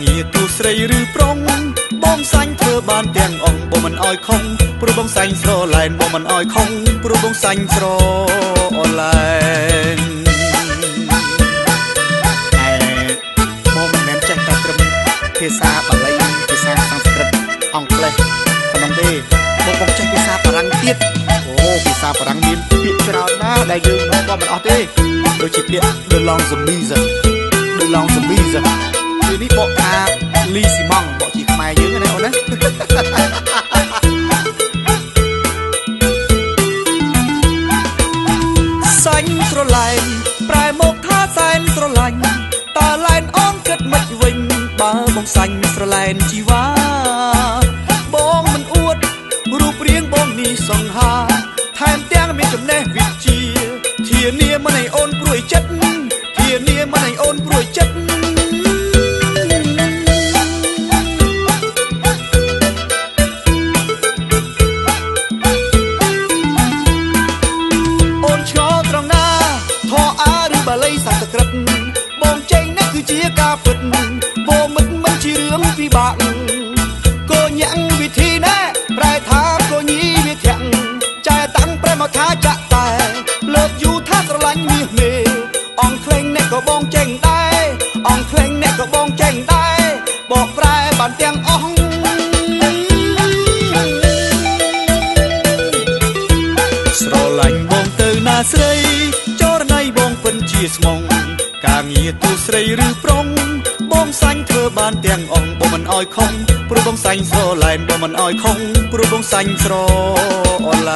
ងារទូស្រីឬប្រុងបងសាញ់ធ្វើបានទាំងអស់បងមិនអោយខុងព្រោះបងសាញ់ស្រឡែនបងមិនអោយខុងព្រោះបងសាញ់ស្រឡែនបងមិនមែនចេះតែត្រឹមភាសាបាលីភាសាសំស្ក្រឹតអង់គ្លេសប៉ុណ្ណឹងទេបងចេះភាសាបារាំងទៀតអូភាសាបារាំងមានពាក្យច្រើនណាស់ដែលយើងបងមិនអស់ទេដូចជាពាក្យ de langue mise គឺនេះបកថាលីស៊ីម៉ង់បកជាខ្មែរយើងណាអូនណាសាញ់ស្រឡែងប្រែមកថាសែនស្រឡាញ់តើឡែនអូនគិតមិនវិញបើបងសាញ់ស្រឡែនជីវ៉ាបងមិនអួតរូបរាងបងនេះសង្ហាថែមទាំងមានចំណេះវិជ្ជាធានាមិនឲ្យអូនព្រួយចិត្តធានាមិនឲ្យអូនព្រួយចិត្តអូនឆ្ងល់ត្រង់ណាធေါ်អាឬបាលីសំស្ក្រឹតបងចេញនេះគឺជាការពិតវោមិនជារឿងពិបាកកូនញ៉ាំងវិធីណាប្រែថាកូនញីវាធាក់ចែតាំងប្រែមកថាចាក់តែលើកយូថាស្រឡាញ់មាសមេអងក្លែងអ្នកក៏បងចេញដែរអងក្លែងអ្នកក៏បងចេញដែរបកប្រែបានទាំងអស់ស្រឡាញ់បងទៅណាស្រីចរណៃបងពិនជាស្មងការងារទូស្រីឬប្រុងបងសាញ់ធ្វើបានទាំងអស់បងមិនអោយខុងព្រោះបងសាញ់ស្រឡែនបងមិនអោយខុងព្រោះបងសាញ់ស្រឡ